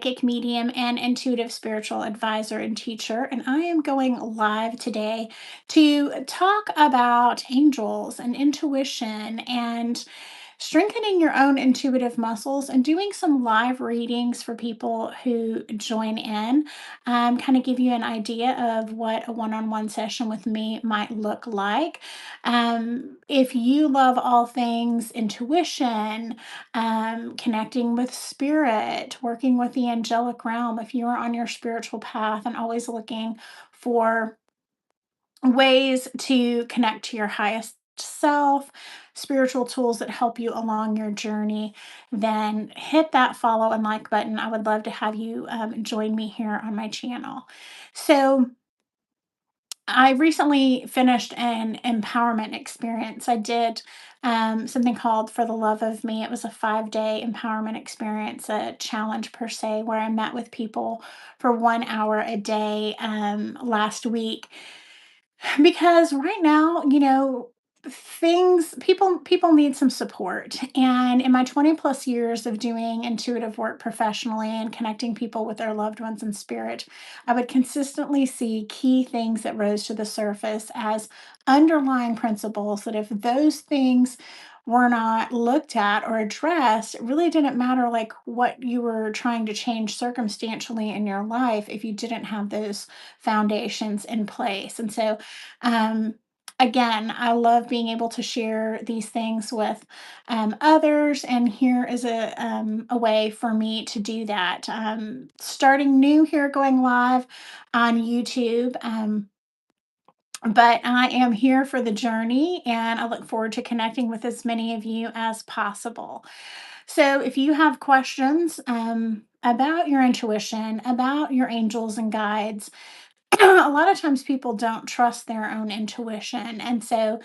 psychic medium and intuitive spiritual advisor and teacher, and I am going live today to talk about angels and intuition and strengthening your own intuitive muscles and doing some live readings for people who join in. Kind of give you an idea of what a one on one session with me might look like. If you love all things intuition, connecting with spirit, working with the angelic realm, if you are on your spiritual path and always looking for ways to connect to your highest self, spiritual tools that help you along your journey, then hit that follow and like button. I would love to have you join me here on my channel. So, I recently finished an empowerment experience. I did something called For the Love of Me. It was a 5 day empowerment experience, a challenge per se, where I met with people for 1 hour a day last week because right now, things people need some support. And in my 20 plus years of doing intuitive work professionally and connecting people with their loved ones in spirit, I would consistently see key things that rose to the surface as underlying principles that if those things were not looked at or addressed, it really didn't matter like what you were trying to change circumstantially in your life if you didn't have those foundations in place. And so um, again, I love being able to share these things with others, and here is a way for me to do that. Starting new here, going live on YouTube. But I am here for the journey, and I look forward to connecting with as many of you as possible. So, if you have questions about your intuition, about your angels and guides, a lot of times people don't trust their own intuition. And so,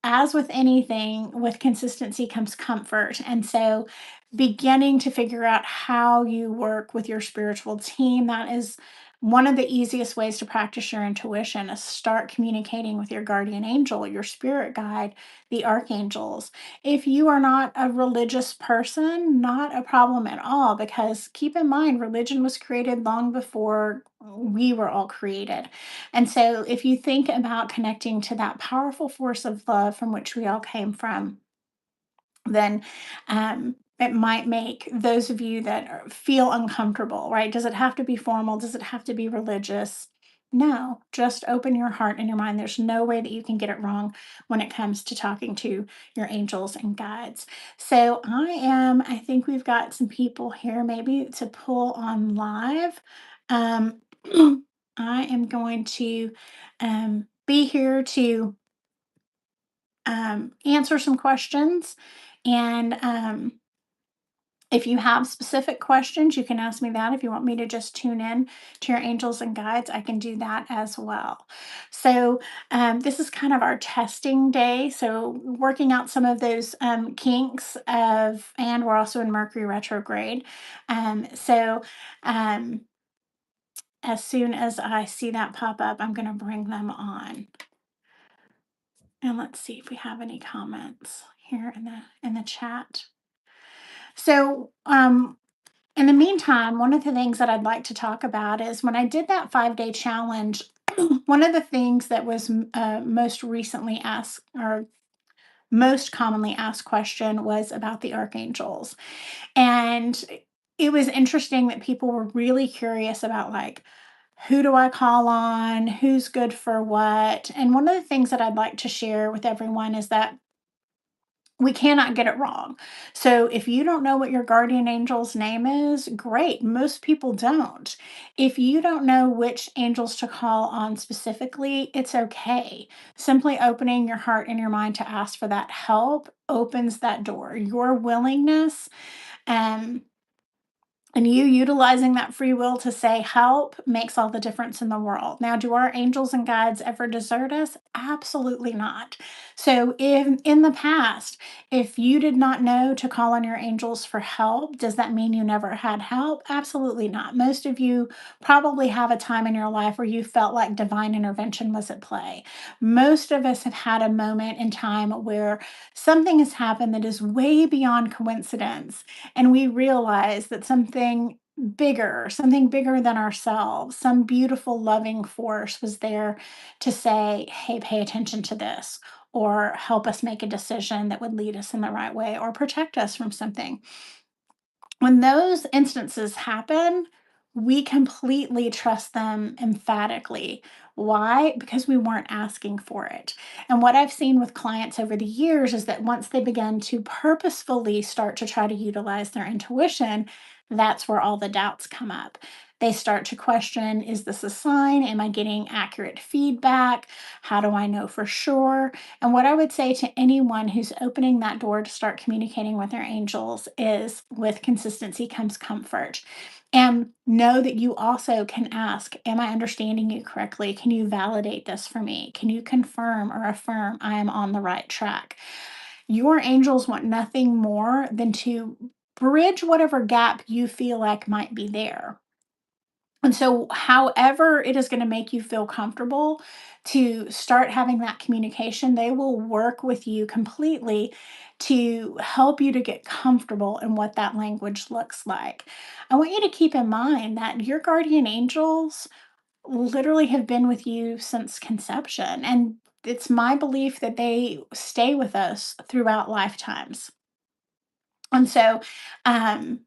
as with anything, with consistency comes comfort. And so, beginning to figure out how you work with your spiritual team, that is one of the easiest ways to practice your intuition is start communicating with your guardian angel, your spirit guide, the archangels. If you are not a religious person, not a problem at all, because keep in mind, religion was created long before we were all created. And so, if you think about connecting to that powerful force of love from which we all came from, then it might make those of you that feel uncomfortable, right? Does it have to be formal? Does it have to be religious? No, just open your heart and your mind. There's no way that you can get it wrong when it comes to talking to your angels and guides. So, I think we've got some people here maybe to pull on live. Um, I am going to be here to answer some questions. And if you have specific questions, you can ask me that. If you want me to just tune in to your angels and guides, I can do that as well. So, this is kind of our testing day. So, working out some of those kinks and we're also in Mercury retrograde. So, um, as soon as I see that pop up, I'm going to bring them on. And let's see if we have any comments here in the chat. So, in the meantime, one of the things that I'd like to talk about is when I did that 5 day challenge, one of the things that was most recently asked or most commonly asked question was about the archangels. And it was interesting that people were really curious about like, who do I call on? Who's good for what? And one of the things that I'd like to share with everyone is that we cannot get it wrong. So if you don't know what your guardian angel's name is, great. Most people don't. If you don't know which angels to call on specifically, it's okay. Simply opening your heart and your mind to ask for that help opens that door. Your willingness um, and you utilizing that free will to say help makes all the difference in the world. Now, do our angels and guides ever desert us? Absolutely not. So, in the past, if you did not know to call on your angels for help, does that mean you never had help? Absolutely not. Most of you probably have a time in your life where you felt like divine intervention was at play. Most of us have had a moment in time where something has happened that is way beyond coincidence and we realize that something bigger, something bigger than ourselves, some beautiful, loving force was there to say, hey, pay attention to this, or help us make a decision that would lead us in the right way, or protect us from something. When those instances happen, we completely trust them emphatically. Why? Because we weren't asking for it. And what I've seen with clients over the years is that once they begin to purposefully start to try to utilize their intuition, that's where all the doubts come up. They start to question, is this a sign? Am I getting accurate feedback? How do I know for sure? And what I would say to anyone who's opening that door to start communicating with their angels is, with consistency comes comfort. And know that you also can ask, am I understanding you correctly? Can you validate this for me? Can you confirm or affirm I am on the right track? Your angels want nothing more than to bridge whatever gap you feel like might be there. And so, however, it is going to make you feel comfortable to start having that communication, they will work with you completely to help you to get comfortable in what that language looks like. I want you to keep in mind that your guardian angels literally have been with you since conception. And it's my belief that they stay with us throughout lifetimes. And so, um,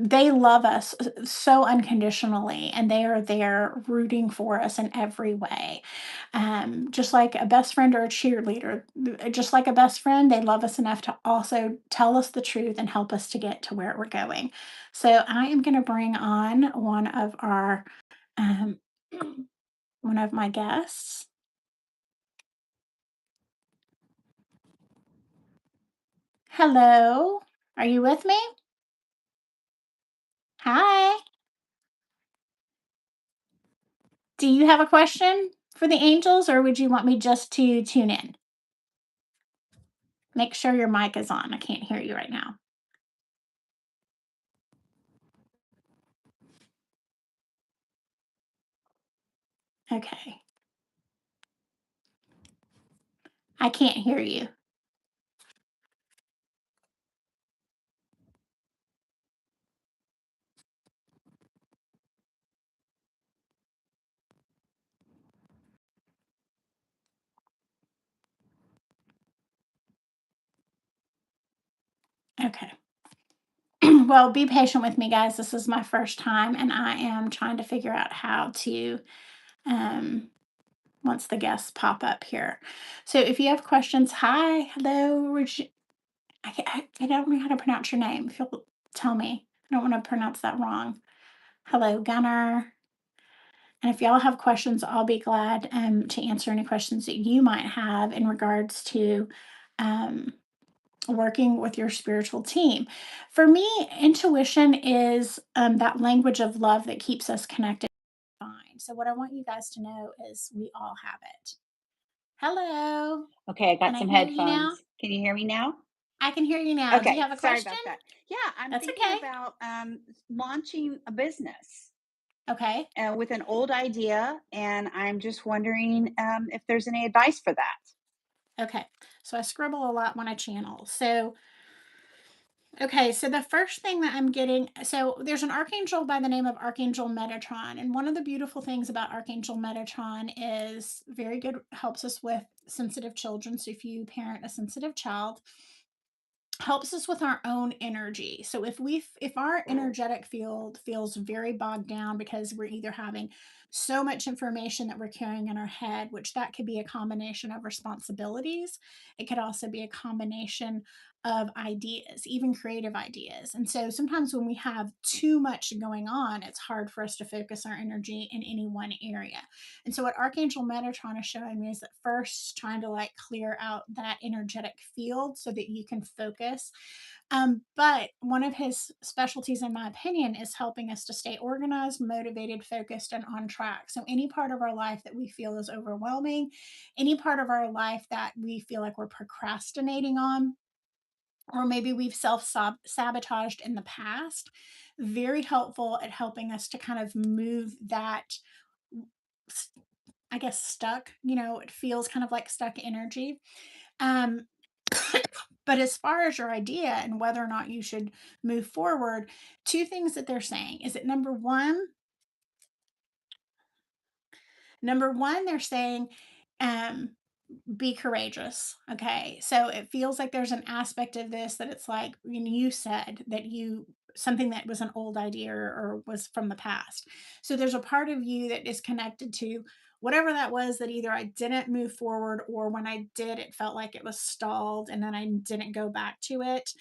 they love us so unconditionally, and they are there rooting for us in every way. Just like a best friend or a cheerleader, just like a best friend, they love us enough to also tell us the truth and help us to get to where we're going. So I am going to bring on um, one of my guests. Hello, are you with me? Hi. Do you have a question for the angels, or would you want me just to tune in? Make sure your mic is on. I can't hear you right now. Okay. I can't hear you. Okay. Well, be patient with me, guys. This is my first time, and I am trying to figure out how to, um, once the guests pop up here. So if you have questions, hi, hello, I don't know how to pronounce your name. If you'll tell me, I don't want to pronounce that wrong. Hello, Gunnar. And if y'all have questions, I'll be glad to answer any questions that you might have in regards to um, working with your spiritual team. For me, intuition is that language of love that keeps us connected. Fine. So, what I want you guys to know is we all have it. Hello. Okay, I Can got I some hear you now? headphones. Can you hear me now? I can hear you now. Do you Okay, have a sorry question? about that. Yeah, I'm That's thinking okay. about launching a business Okay. with an old idea, and I'm just wondering if there's any advice for that. Okay. So, I scribble a lot when I channel. So, okay, so the first thing that I'm getting, so there's an archangel by the name of Archangel Metatron, and one of the beautiful things about Archangel Metatron is very good, helps us with sensitive children. So if you parent a sensitive child, helps us with our own energy. So if our energetic field feels very bogged down because we're either having so much information that we're carrying in our head, which that could be a combination of responsibilities, it could also be a combination of ideas, even creative ideas. And so sometimes when we have too much going on, it's hard for us to focus our energy in any one area. And so what Archangel Metatron is showing me is that first trying to like clear out that energetic field so that you can focus. But one of his specialties, in my opinion, is helping us to stay organized, motivated, focused, and on track. So any part of our life that we feel is overwhelming, any part of our life that we feel like we're procrastinating on, or maybe we've self sabotaged in the past, very helpful at helping us to kind of move that, I guess, stuck, it feels kind of like stuck energy. Um, But as far as your idea and whether or not you should move forward, two things that they're saying is that number one, they're saying, um, be courageous. Okay. So it feels like there's an aspect of this that it's like, you said that something that was an old idea or was from the past. So there's a part of you that is connected to whatever that was that either I didn't move forward or when I did, it felt like it was stalled and then I didn't go back to it.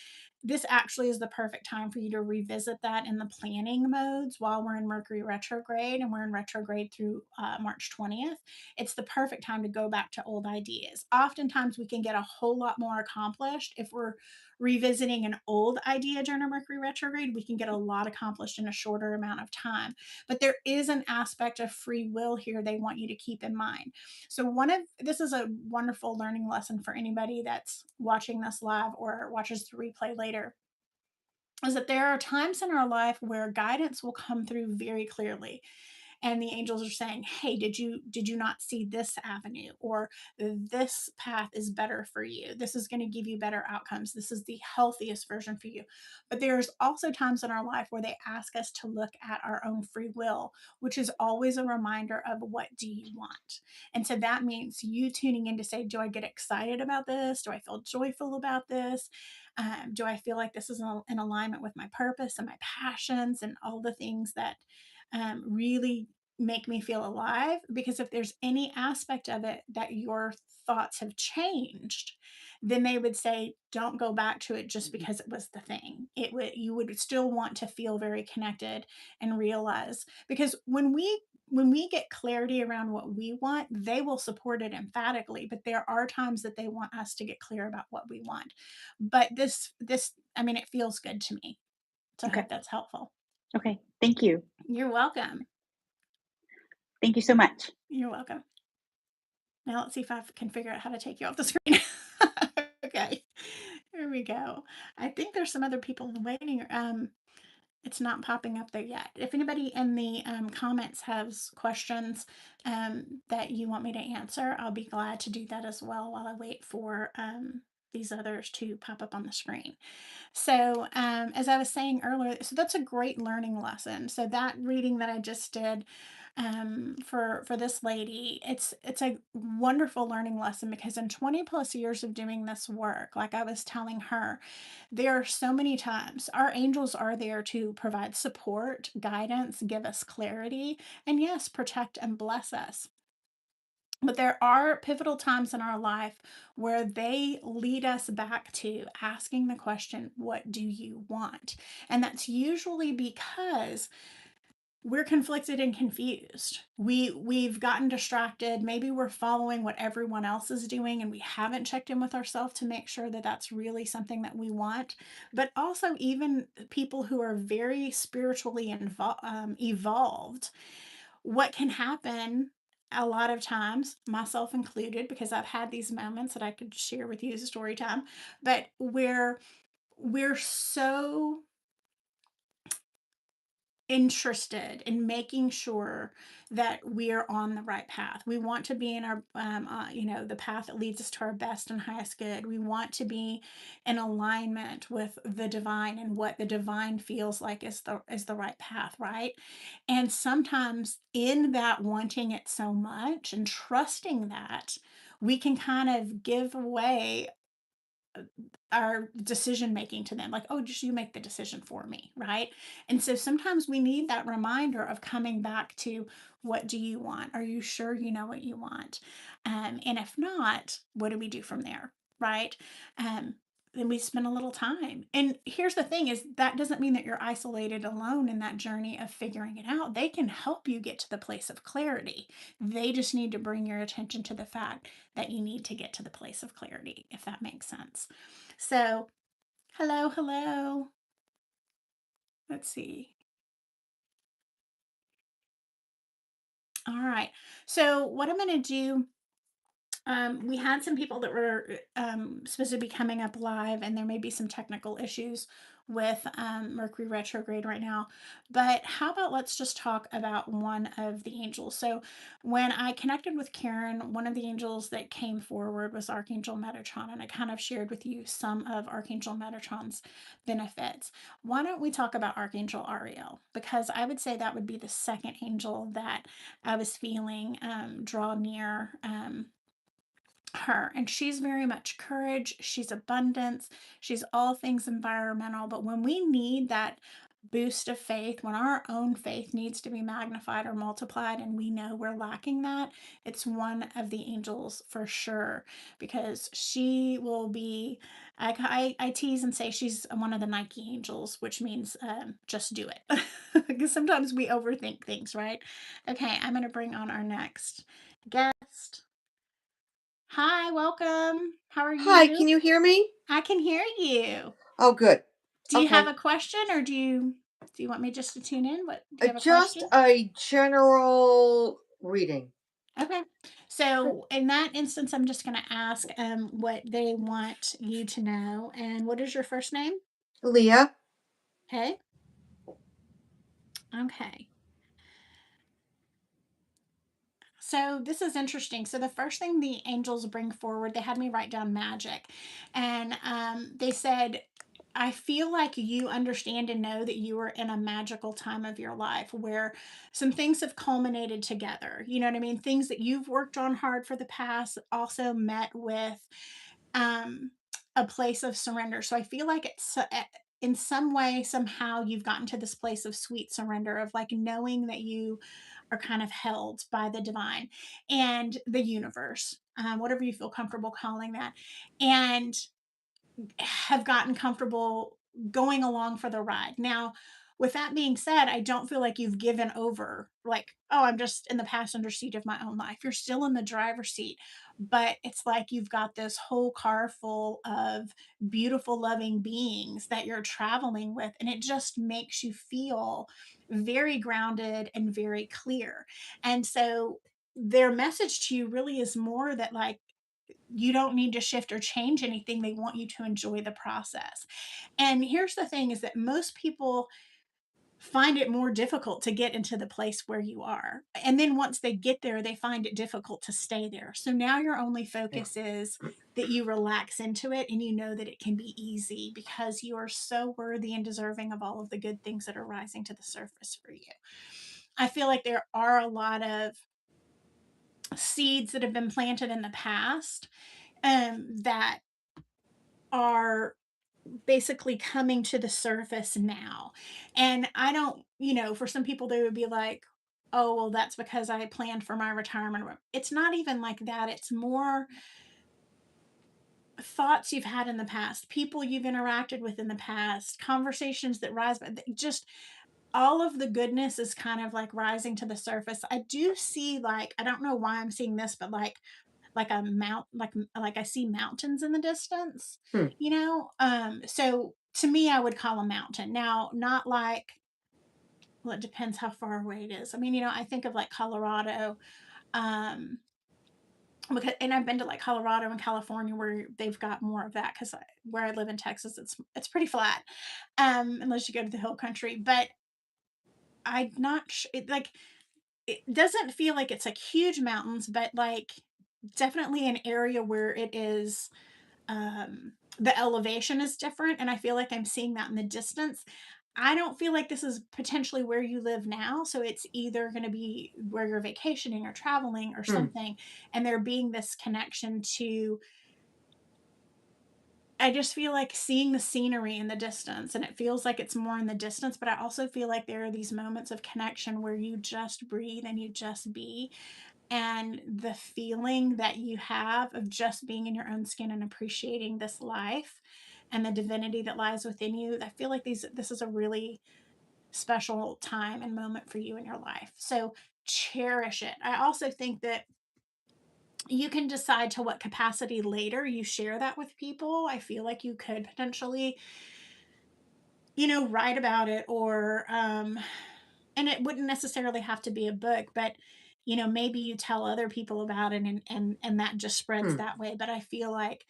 This actually is the perfect time for you to revisit that in the planning modes while we're in Mercury retrograde, and we're in retrograde through March 20th. It's the perfect time to go back to old ideas. Oftentimes, we can get a whole lot more accomplished if we're revisiting an old idea during a Mercury retrograde. We can get a lot accomplished in a shorter amount of time. But there is an aspect of free will here they want you to keep in mind. So, this is a wonderful learning lesson for anybody that's watching this live or watches the replay later, is that there are times in our life where guidance will come through very clearly, and the angels are saying, hey, did you not see this avenue, or this path is better for you, this is going to give you better outcomes, this is the healthiest version for you. But there's also times in our life where they ask us to look at our own free will, which is always a reminder of what do you want. And so that means you tuning in to say, do I get excited about this, do I feel joyful about this, do I feel like this is in alignment with my purpose and my passions and all the things that really make me feel alive? Because if there's any aspect of it that your thoughts have changed, then they would say, don't go back to it just because it was the thing. You would still want to feel very connected and realize, because when we get clarity around what we want, they will support it emphatically. But there are times that they want us to get clear about what we want. But I mean, it feels good to me. So I Okay. hope that's helpful. Okay. Thank you. You're welcome. Thank you so much. You're welcome. Now let's see if I can figure out how to take you off the screen. Okay. Here we go. I think there's some other people in the waiting. It's not popping up there yet. If anybody in the comments has questions that you want me to answer, I'll be glad to do that as well while I wait for these others to pop up on the screen. So, as I was saying earlier, so that's a great learning lesson. So that reading that I just did for this lady, it's a wonderful learning lesson, because in 20 plus years of doing this work, like I was telling her, there are so many times our angels are there to provide support, guidance, give us clarity, and yes, protect and bless us. But there are pivotal times in our life where they lead us back to asking the question, what do you want? And that's usually because we're conflicted and confused. We've gotten distracted. Maybe we're following what everyone else is doing and we haven't checked in with ourselves to make sure that that's really something that we want. But also, even people who are very spiritually evolved, what can happen a lot of times, myself included, because I've had these moments that I could share with you as a story time, but where we're so interested in making sure that we're on the right path. We want to be in our, the path that leads us to our best and highest good. We want to be in alignment with the divine and what the divine feels like is the right path, right? And sometimes in that wanting it so much and trusting that, we can kind of give away our decision making to them, like, oh, just you make the decision for me, right? And so sometimes we need that reminder of coming back to, what do you want? Are you sure you know what you want? And if not, what do we do from there, right? um, then we spend a little time. And here's the thing, is that doesn't mean that you're isolated alone in that journey of figuring it out. They can help you get to the place of clarity. They just need to bring your attention to the fact that you need to get to the place of clarity, if that makes sense. So, hello, hello. Let's see. All right. So, what I'm going to do, we had some people that were supposed to be coming up live, and there may be some technical issues with Mercury retrograde right now. But how about let's just talk about one of the angels? So, when I connected with Karen, one of the angels that came forward was Archangel Metatron, and I kind of shared with you some of Archangel Metatron's benefits. Why don't we talk about Archangel Ariel? Because I would say that would be the second angel that I was feeling draw near. Her, and she's very much courage, she's abundance, she's all things environmental. But when we need that boost of faith, when our own faith needs to be magnified or multiplied and we know we're lacking that, it's one of the angels for sure, because she will be, I tease and say she's one of the Nike angels, which means just do it. Because sometimes we overthink things, right? Okay, I'm going to bring on our next guest. Hi, welcome. How are Hi, can you? you hear me? I can hear you. Oh, good. Do you have Okay. a question, or do you want me just to tune in? What do you have a Just question? a general reading. Okay. So in that instance, I'm just going to ask what they want you to know. And what is your first name? Leah. Okay. Okay. So this is interesting. So the first thing the angels bring forward, they had me write down magic, and they said, "I feel like you understand and know that you are in a magical time of your life where some things have culminated together. You know what I mean? Things that you've worked on hard for the past also met with um, a place of surrender. So I feel like it's." In some way, somehow, you've gotten to this place of sweet surrender, of like knowing that you are kind of held by the divine and the universe, whatever you feel comfortable calling that, and have gotten comfortable going along for the ride. Now, with that being said, I don't feel like you've given over, like, oh, I'm just in the passenger seat of my own life. You're still in the driver's seat, but it's like you've got this whole car full of beautiful, loving beings that you're traveling with, and it just makes you feel very grounded and very clear. And so, their message to you really is more that, like, you don't need to shift or change anything. They want you to enjoy the process. And here's the thing, is that most people find it more difficult to get into the place where you are. And then once they get there, they find it difficult to stay there. So now your only focus is that you relax into it and you know that it can be easy because you are so worthy and deserving of all of the good things that are rising to the surface for you. I feel like there are a lot of seeds that have been planted in the past that are basically coming to the surface now. And I don't, for some people, they would be like, oh, well, that's because I planned for my retirement. It's not even like that. It's more thoughts you've had in the past, people you've interacted with in the past, conversations that rise, but just all of the goodness is kind of like rising to the surface. I do see, like, I don't know why I'm seeing this, but like a mount like I see mountains in the distance, Hmm. so to me I would call a mountain. Now, not like, well, it depends how far away it is. I mean, I think of like Colorado, um because, and I've been to like Colorado and California where they've got more of that, because where I live in Texas, it's pretty flat, unless you go to the hill country. But I'm not like, it doesn't feel like it's like huge mountains, but like definitely an area where it is, the elevation is different, and I feel like I'm seeing that in the distance. I don't feel like this is potentially where you live now, so it's either going to be where you're vacationing or traveling or Hmm. something, and there being this connection to, I just feel like seeing the scenery in the distance, and it feels like it's more in the distance, but I also feel like there are these moments of connection where you just breathe and you just be, and the feeling that you have of just being in your own skin and appreciating this life and the divinity that lies within you. I feel like this is a really special time and moment for you in your life. So cherish it. I also think that you can decide to what capacity later you share that with people. I feel like you could potentially, write about it, or and it wouldn't necessarily have to be a book, but maybe you tell other people about it, and that just spreads Hmm. that way. But I feel like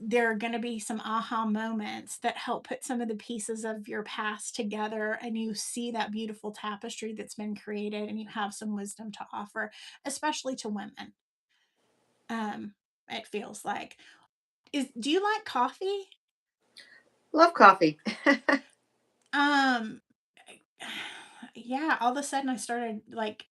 there are going to be some aha moments that help put some of the pieces of your past together, and you see that beautiful tapestry that's been created, and you have some wisdom to offer, especially to women. Um, it feels like. Do you like coffee? Love coffee. Um, yeah, all of a sudden I started like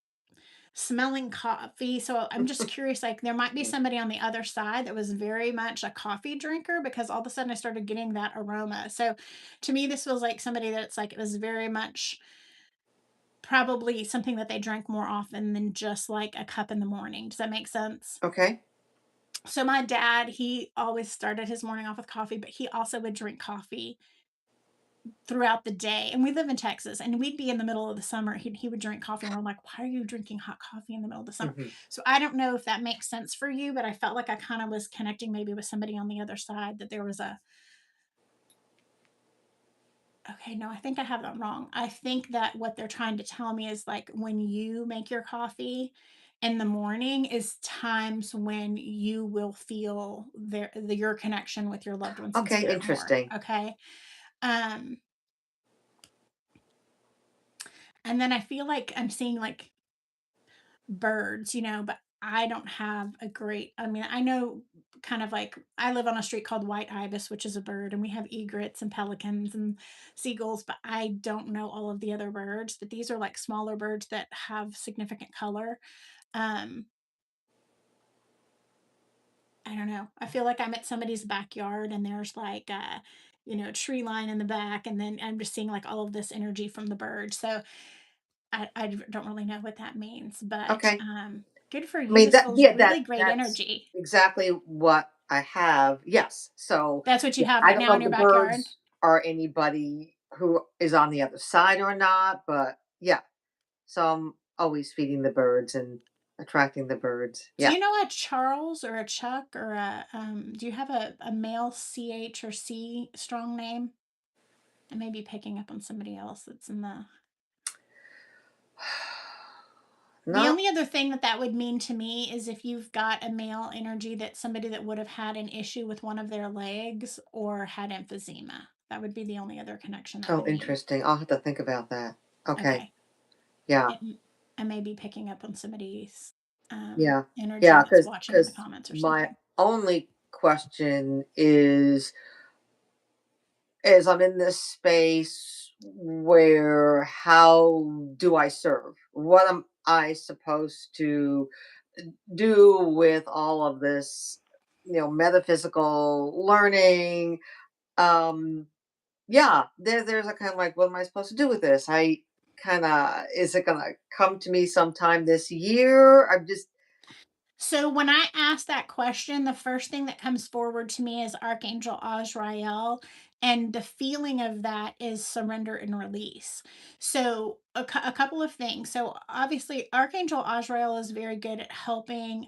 smelling coffee. So I'm just curious, like there might be somebody on the other side that was very much a coffee drinker, because all of a sudden I started getting that aroma. So to me, this feels like somebody that's like, it was very much probably something that they drank more often than just like a cup in the morning. Does that make sense? Okay. So my dad, he always started his morning off with coffee, but he also would drink coffee throughout the day. And we live in Texas, and we'd be in the middle of the summer. He would drink coffee, and we're like, why are you drinking hot coffee in the middle of the summer? Hmm. So I don't know if that makes sense for you, but I felt like I kind of was connecting maybe with somebody on the other side, that there was a, okay, no, I think I have that wrong. I think that what they're trying to tell me is like when you make your coffee in the morning is times when you will feel your connection with your loved ones in Okay, spirit more. interesting. Okay. Um, and then I feel like I'm seeing like birds, but I don't have a great, I mean, I know kind of like I live on a street called White Ibis, which is a bird, and we have egrets and pelicans and seagulls, but I don't know all of the other birds. But these are like smaller birds that have significant color. Um, I don't know. I feel like I'm at somebody's backyard, and there's like tree line in the back, and then I'm just seeing like all of this energy from the birds. So I don't really know what that means, but Okay. good for I you. mean This that feels yeah, really great that's energy. exactly what I have. Yes. So That's what you yeah, have I right don't now know in if your the backyard? birds are anybody who is on the other side or not, but yeah. So I'm always feeding the birds and attracting the birds. Do Yeah. you know a Charles or a Chuck or do you have a male CH or C strong name? I may be picking up on somebody else that's in the. The Not only other thing that that would mean to me is if you've got a male energy, that somebody that would have had an issue with one of their legs or had emphysema. That would be the only other connection that oh, would mean. interesting. I'll have to think about that. Okay. Okay. Yeah. It, I may be picking up on somebody's Yeah. energy Yeah, that's because watching in the because comments or my something. only question is I'm in this space where how do I serve? What am I supposed to do with all of this, metaphysical learning? Um, yeah, there's a kind of like, what am I supposed to do with this? I kind of, is it gonna come to me sometime this year? I'm just, So when I ask that question, the first thing that comes forward to me is Archangel Azrael, and the feeling of that is surrender and release. So a couple of things. So obviously, Archangel Azrael is very good at helping.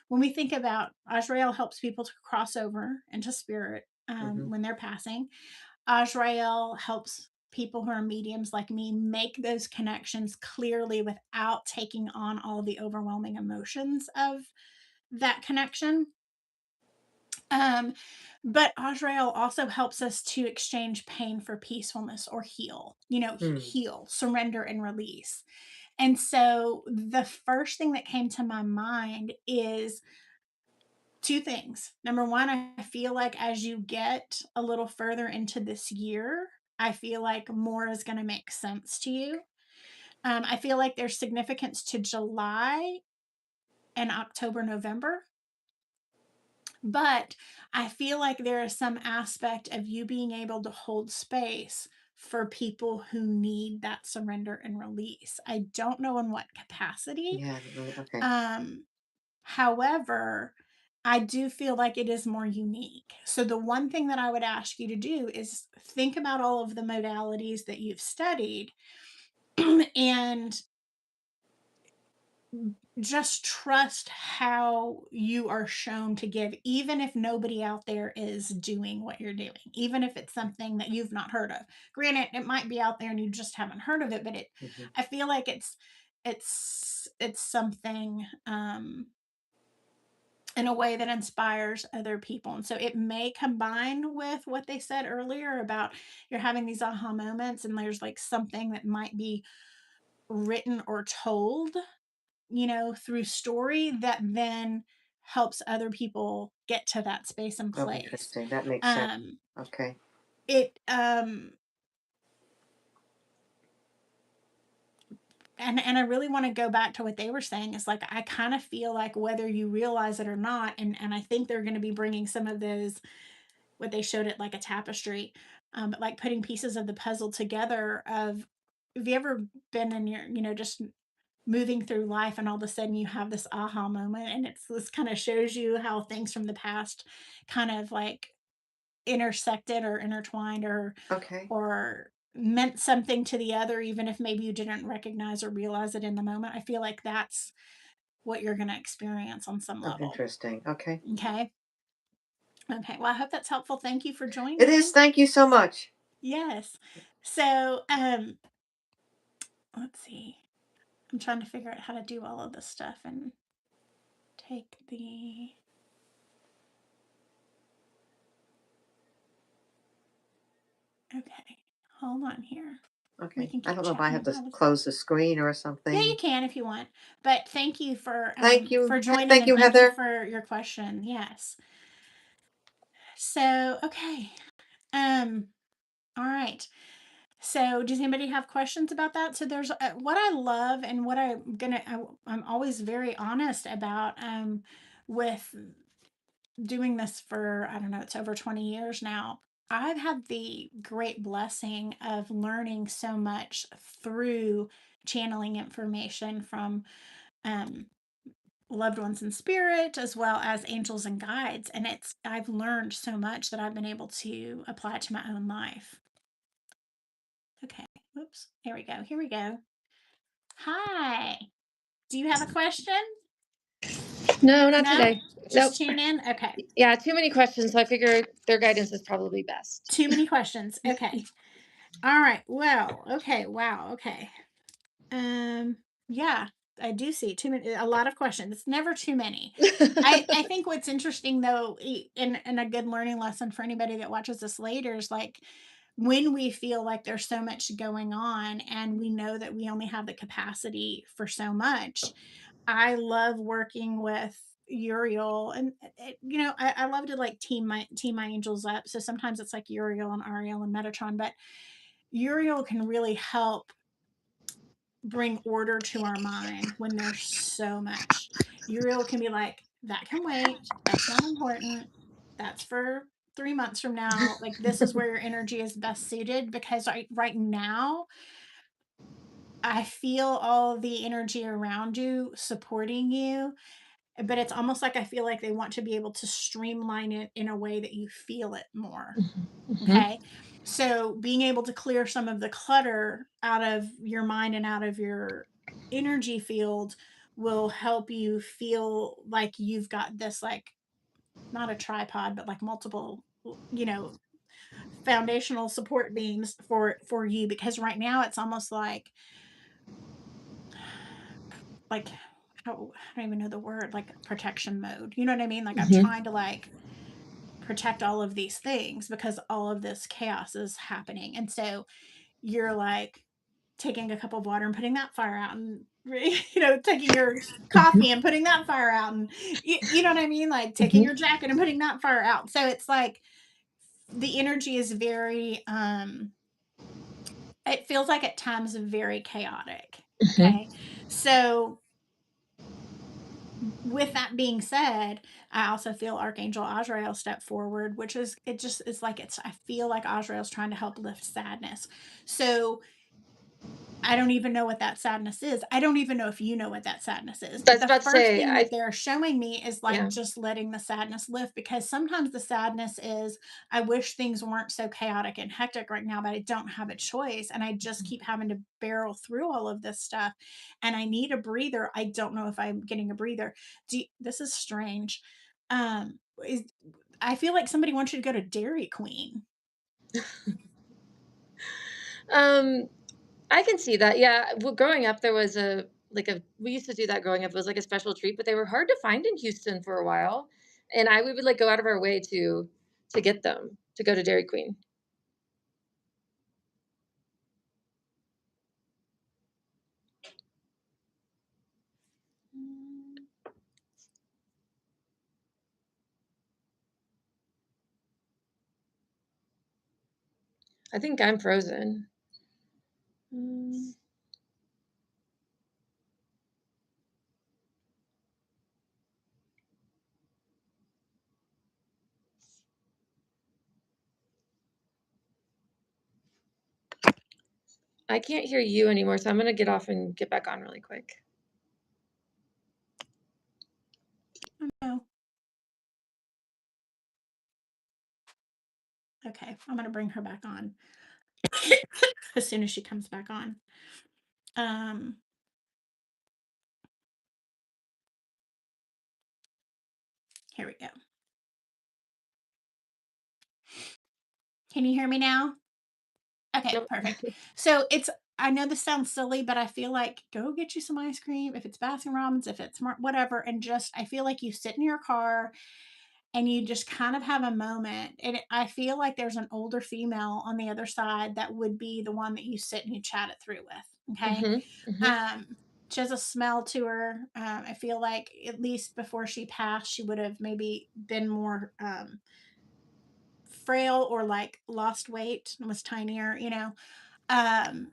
When we think about Azrael, helps people to cross over into spirit mhm, when they're passing. Azrael helps people who are mediums like me make those connections clearly without taking on all the overwhelming emotions of that connection. Um, but Azrael also helps us to exchange pain for peacefulness or heal, hmm, heal, surrender, and release. And so the first thing that came to my mind is two things. Number one, I feel like as you get a little further into this year, I feel like more is going to make sense to you. I feel like there's significance to July and October, November. But I feel like there is some aspect of you being able to hold space for people who need that surrender and release. I don't know in what capacity. yeah, really, okay, Um, However, I do feel like it is more unique. So, the one thing that I would ask you to do is think about all of the modalities that you've studied and just trust how you are shown to give, even if nobody out there is doing what you're doing, even if it's something that you've not heard of. Granted, it might be out there and you just haven't heard of it, but hmm, I feel like it's something in a way that inspires other people. And so it may combine with what they said earlier about you're having these aha moments and there's like something that might be written or told, through story that then helps other people get to that space and Oh, place. interesting. That makes sense. Um, Okay. it and I really want to go back to what they were saying. Is like I kind of feel like whether you realize it or not, and I think they're going to be bringing some of those what they showed it like a tapestry, but like putting pieces of the puzzle together. Of have you ever been in your just moving through life and all of a sudden you have this aha moment and it's this kind of shows you how things from the past kind of like intersected or intertwined Okay. or meant something to the other even if maybe you didn't recognize or realize it in the moment. I feel like that's what you're going to experience on some Oh, level. interesting. Okay. Okay. Okay, well I hope that's helpful. Thank you for It is. joining. Thank you so much. Yes. So let's see, I'm trying to figure out how to do all of this stuff and take the okay, hold on here. We Okay. can I keep don't know if I chatting have to about it. close the screen or Yeah, you something. can if you want. But thank you Thank you. for joining Thank and you, thank you Heather. for your question. Yes. So, okay. Um all right. So, does anybody have questions about that? So, there's what I love and what I'm always very honest about with doing this for, I don't know, it's over 20 years now. I've had the great blessing of learning so much through channeling information from um, loved ones in spirit as well as angels and guides. And I've learned so much that I've been able to apply to my own life. Okay. Whoops. Here we go. Here we go. Hi. Do you have a question? No, not No? today. Nope. Just tune in? Okay. Yeah, too many questions, so I figure their guidance is probably best. Too many questions. Okay. All right. Well, okay. Wow. Okay. Um, yeah, I do see a lot of questions. It's never too many. I think what's interesting though, and a good learning lesson for anybody that watches this later is like when we feel like there's so much going on and we know that we only have the capacity for so much. I love working with Uriel and I love to like team my angels up. So sometimes it's like Uriel and Ariel and Metatron, but Uriel can really help bring order to our mind when there's so much. Uriel can be like, that can wait. That's not important. That's for 3 months from now. Like, this is where your energy is best suited because right now, I feel all the energy around you supporting you, but it's almost like I feel like they want to be able to streamline it in a way that you feel it more. Mhm. Okay. So being able to clear some of the clutter out of your mind and out of your energy field will help you feel like you've got this, like, not a tripod, but like multiple, you know, foundational support beams for you because right now it's almost like how I don't even know the word, like protection mode. You know what I mean? Like I'm Mhm. trying to like protect all of these things because all of this chaos is happening. And so you're like taking a cup of water and putting that fire out and taking your coffee and putting that fire out and you know what I mean, like taking Mhm. your jacket and putting that fire out. So it's like the energy is very it feels like at times very chaotic. Mhm. Okay. So with that being said, I also feel Archangel Azrael step forward, which is it just is like I feel like Azrael's trying to help lift sadness. So I don't even know what that sadness is. I don't even know if you know what that sadness is. I But was the about to first say, thing that they're showing me is like yeah. just letting the sadness lift because sometimes the sadness is, I wish things weren't so chaotic and hectic right now, but I don't have a choice. And I just keep having to barrel through all of this stuff. And I need a breather. I don't know if I'm getting a breather. This is strange. Is I feel like somebody wants you to go to Dairy Queen. Um, I can see that. Yeah. Well, growing up, there was a we used to do that growing up. It was like a special treat, but they were hard to find in Houston for a while. And we would like go out of our way to get them, to go to Dairy Queen. Mm, I think I'm frozen. Mm, I can't hear you anymore, so I'm gonna get off and get back on really quick. Oh, okay. I'm gonna bring her back on as soon as she comes back on. Um, Here we go. Can you hear me now? Okay, Nope. perfect. So I know this sounds silly, but I feel like go get you some ice cream. If it's Baskin Robbins, if it's whatever, and just I feel like you sit in your car and you just kind of have a moment. And I feel like there's an older female on the other side that would be the one that you sit and you chat it through with. Okay. Mhm, mhm, Um, she has a smell to her. I feel like at least before she passed, she would have maybe been more frail or like lost weight and was tinier, um,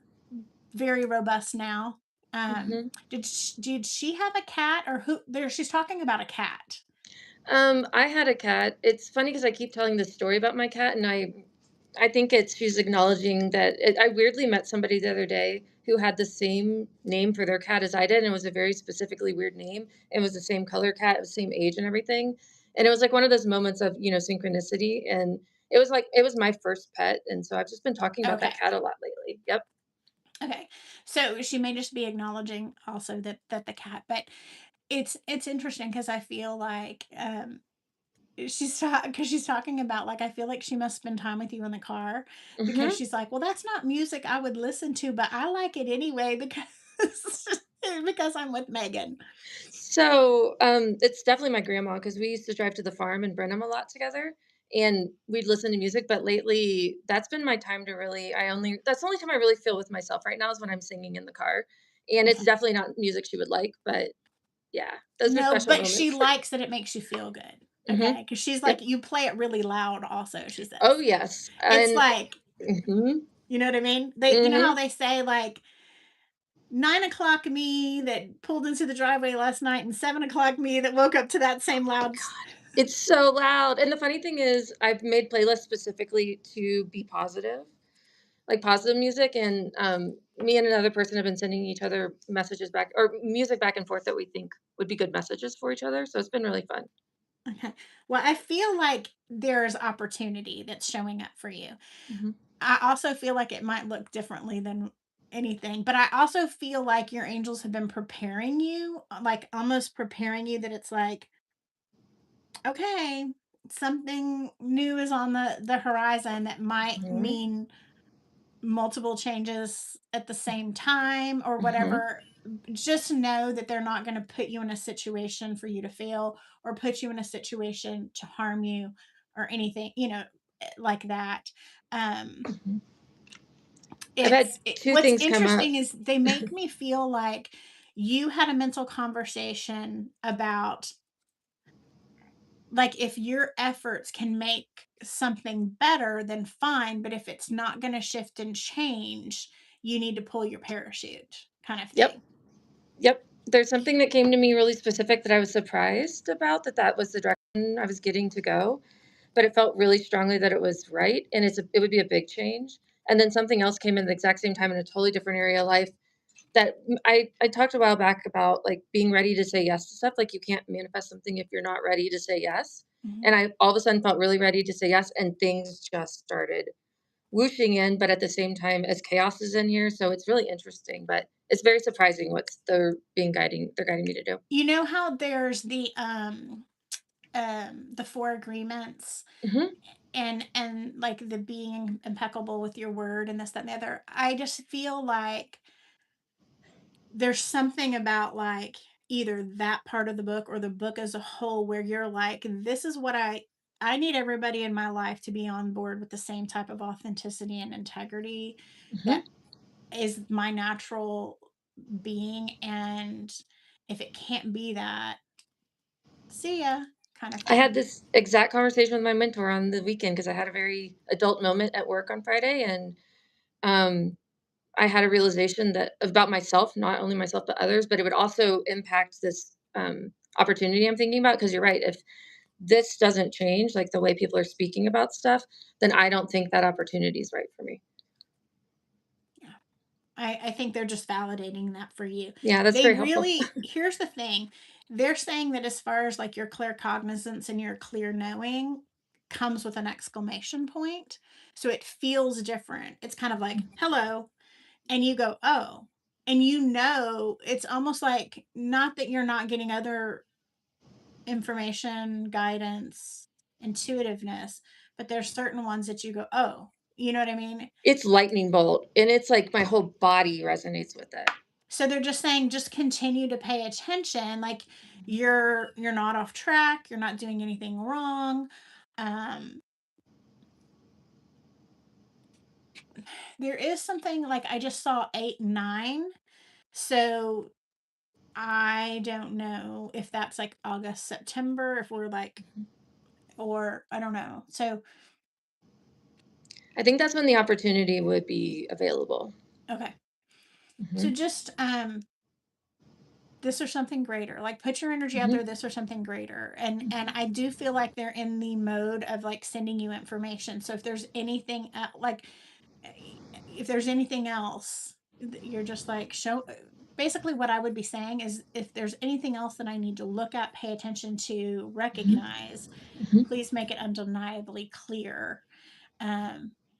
very robust now. mhm. Did she have a cat or who there she's talking about a cat. I had a cat. It's funny because I keep telling this story about my cat, and I think she's acknowledging that I weirdly met somebody the other day who had the same name for their cat as I did, and it was a very specifically weird name. It was the same color cat, it was the same age and everything. And it was like one of those moments of, synchronicity. And it was my first pet. And so I've just been talking about that Okay. cat a lot lately. Yep. Okay. So she may just be acknowledging also that the cat, but it's interesting because I feel like because she's talking about like I feel like she must spend time with you in the car because Hmm. she's like, well, that's not music I would listen to, but I like it anyway because because I'm with Megan. So, it's definitely my grandma because we used to drive to the farm in Brenham a lot together, and we'd listen to music. But lately, that's been my time to really. That's the only time I really feel with myself right now is when I'm singing in the car, and it's Okay. definitely not music she would like. But yeah, those are No, special but she moments. likes that it makes you feel good. Hmm. Okay, because she's like, Yep. you play it really loud. Also, she Oh says yes, it's and like hmm, you know what I mean. You know how hmm. they say like 9 o'clock me that pulled into the driveway last night and 7 o'clock me that woke up to that Oh same my loud. god, it's so loud. And the funny thing is, I've made playlists specifically to be positive, like positive music. And me and another person have been sending each other messages back or music back and forth that we think would be good messages for each other. So it's been really fun. Okay. Well, I feel like there's opportunity that's showing up for you. Hmm. I also feel like it might look differently than anything, but I also feel like your angels have been preparing you, like almost preparing you that it's like, okay, something new is on the horizon that might Hmm. mean multiple changes at the same time or Hmm. whatever. Just know that they're not going to put you in a situation for you to fail or put you in a situation to harm you or anything, like that. um Hmm. I've had two what's things come up. interesting is they make me feel like you had a mental conversation about like if your efforts can make something better then fine, but if it's not going to shift and change you need to pull your parachute kind of Yep. thing. Yep. There's something that came to me really specific that I was surprised about, that was the direction I was getting to go, but it felt really strongly that it was right, and it would be a big change. And then something else came in the exact same time in a totally different area of life that I talked a while back about, like, being ready to say yes to stuff. Like, you can't manifest something if you're not ready to say yes. Mhm. And I all of a sudden felt really ready to say yes, and things just started whooshing in, but at the same time as chaos is in here. So it's really interesting, but it's very surprising what they're guiding me to do. You know how there's the four agreements Hmm. and like the being impeccable with your word and this that and the other. I just feel like there's something about, like, either that part of the book or the book as a whole where you're like, "This is what I need everybody in my life to be on board with the same type of authenticity and integrity that Mhm. is my natural being, and if it can't be that, see ya," kind of I had thing. this exact conversation with my mentor on the weekend because I had a very adult moment at work on Friday, and, um, I had a realization that about myself, not only myself, but others, but it would also impact this, opportunity I'm thinking about. Because 'cause you're right, if this doesn't change, like, the way people are speaking about stuff, then I don't think that opportunity is right for me. Yeah. I think they're just validating that for you. Yeah, that's They very helpful. really here's the thing, they're saying that as far as, like, your clear cognizance and your clear knowing comes with an exclamation point, so it feels different. It's kind of like, "Hello," and you go, "Oh," and it's almost like not that you're not getting other information, guidance, intuitiveness, but there's certain ones that you go, "Oh," you know what I mean? It's lightning bolt, and it's like my whole body resonates with it. So they're just saying just continue to pay attention, like you're not off track, you're not doing anything wrong. Um there is something like I just saw 8 9. So I don't know if that's like August, September, if we're like or I don't know. So I think that's when the opportunity would be available. okay. So Mhm, just this or something greater, like put your energy out mhm, there, this or something greater, and I do feel like they're in the mode of like sending you information, so if there's anything like if there's anything else you're just like show basically what I would be saying is if there's anything else that I need to look at, pay attention to, mhm, recognize, mhm. please make it undeniably clear.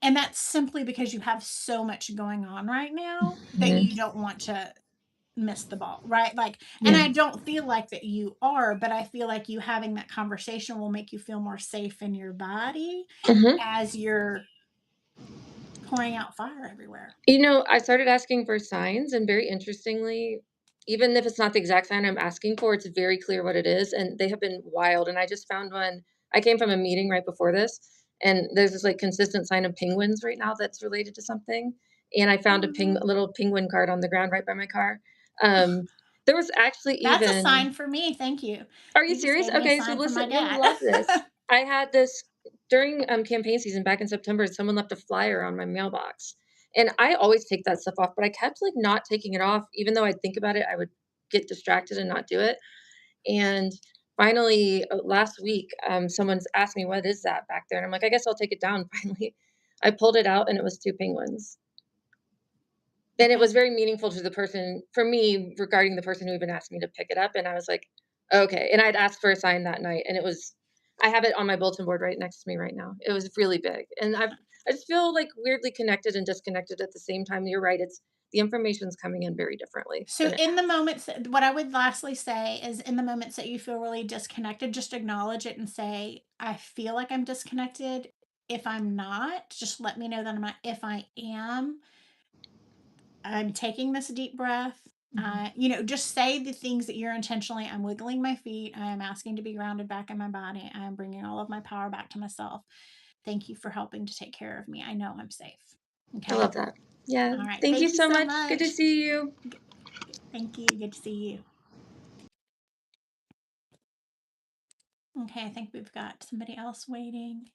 And that's simply because you have so much going on right now that Mhm. you don't want to miss the ball, right? Like, and Yeah. I don't feel like that you are, but I feel like you having that conversation will make you feel more safe in your body Mhm. as you're pouring out fire everywhere. I started asking for signs, and very interestingly, even if it's not the exact sign I'm asking for, it's very clear what it is, and they have been wild, and I just found one. I came from a meeting right before this, and there's this, like, consistent sign of penguins right now that's related to something, and I found Mhm. a little penguin card on the ground right by my car. Um, there was actually That's a even sign for me, thank you. Are you You just serious? gave me a Okay, so sign from my listen, you'll dad. love this. I had this during, campaign season back in September, someone left a flyer on my mailbox, and I always take that stuff off, but I kept, like, not taking it off. Even though I'd think about it, I would get distracted and not do it, and finally, last week, someone's asked me, "What is that back there?" And I'm like, "I guess I'll take it down." Finally, I pulled it out, and it was 2 penguins. And it was Okay. very meaningful to the person for me regarding the person who even asked me to pick it up, and I was like, "Okay." And I'd asked for a sign that night, and I have it on my bulletin board right next to me right now. It was really big, and I just feel, like, weirdly connected and disconnected at the same time. You're right, it's the information's coming in very differently So than it in the has. moments what I would lastly say is in the moments that you feel really disconnected, just acknowledge it and say, "I feel like I'm disconnected. If I'm not, just let me know that I'm not. If I am, I'm taking this deep breath." Mhm. Just say the things that you're intentionally. I'm wiggling my feet. I am asking to be grounded back in my body. I am bringing all of my power back to myself. Thank you for helping to take care of me. I know I'm safe. I Okay. love that. Yeah. All right. Thank you Thank you so so much. Good to much. see you. Thank you. Good to see you. Okay. I think we've got somebody else waiting.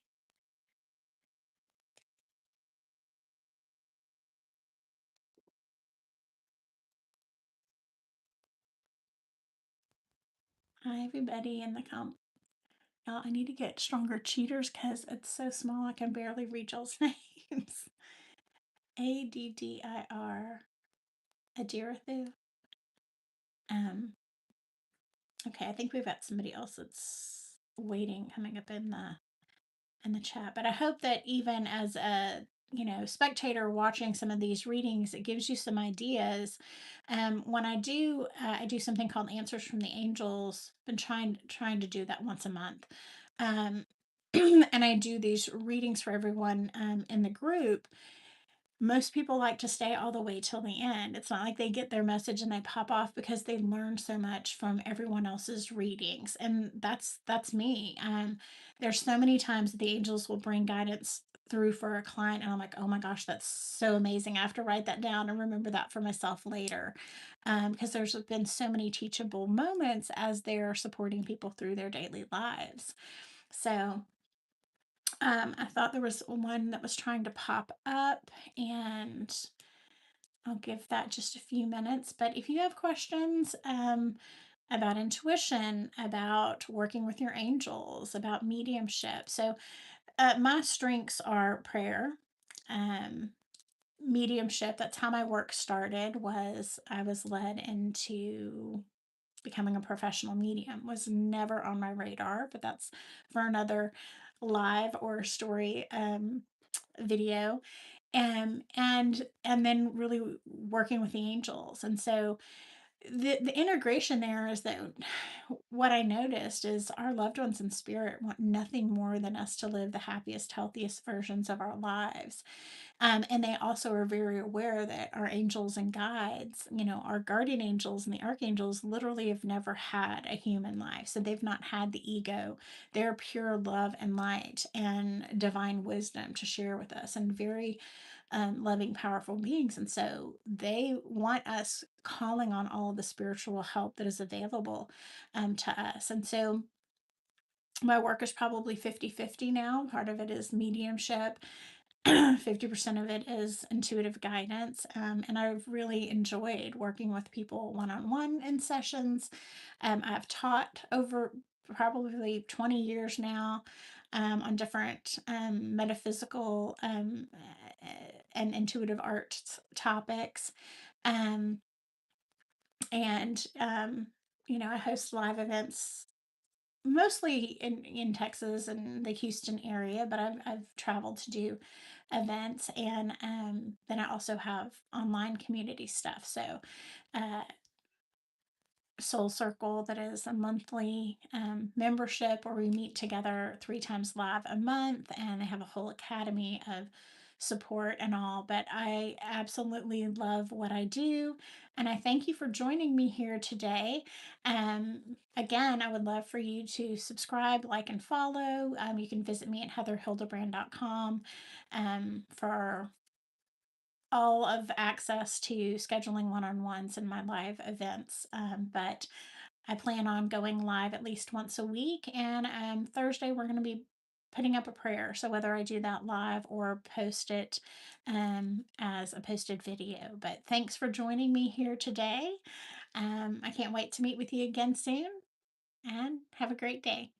Hi, everybody in the comp. I need to get stronger cheaters because it's so small I can barely read y'all's names. Addir Adirathu. Um, okay, I think we've got somebody else that's waiting coming up in the chat. But I hope that even as a spectator watching some of these readings, it gives you some ideas. When I do something called Answers from the Angels. Been trying to do that once a month, um, and I do these readings for everyone in the group. most people like to stay all the way till the end. It's not like they get their message and they pop off because they learn so much from everyone else's readings. And that's me. There's so many times that the angels will bring guidance through for a client and I'm like, oh my gosh, that's so amazing. I have to write that down and remember that for myself later. Because there's been so many teachable moments as they're supporting people through their daily lives. So I thought there was one that was trying to pop up, and I'll give that just a few minutes. But if you have questions about intuition, about working with your angels, about mediumship, so my strengths are prayer, um, mediumship. That's how my work started. Was I was led into becoming a professional medium. Was never on my radar, but that's for another live or story video. And then really working with the angels. And so the integration there is that what I noticed is our loved ones in spirit want nothing more than us to live the happiest, healthiest versions of our lives. And they also are very aware that our angels and guides, our guardian angels and the archangels literally have never had a human life. So they've not had the ego. They're pure love and light and divine wisdom to share with us, and very loving, powerful beings. And so they want us calling on all of the spiritual help that is available to us. And so my work is probably 50-50 now. Part of it is mediumship, 50% of it is intuitive guidance. And I've really enjoyed working with people one on one in sessions. I've taught over probably 20 years now on different metaphysical and intuitive art topics. Um, and I host live events mostly in Texas and the Houston area, but I've traveled to do events, and then I also have online community stuff. So uh, Soul Circle, that is a monthly membership where we meet together 3 times live a month, and they have a whole academy of support and all. But I absolutely love what I do, and I thank you for joining me here today. Again, I would love for you to subscribe, like, and follow. You can visit me at heatherhildebrand.com for all of access to scheduling one-on-ones and my live events. But I plan on going live at least once a week. And Thursday, we're going to be putting up a prayer. So whether I do that live or post it as a posted video. But thanks for joining me here today. I can't wait to meet with you again soon, and have a great day.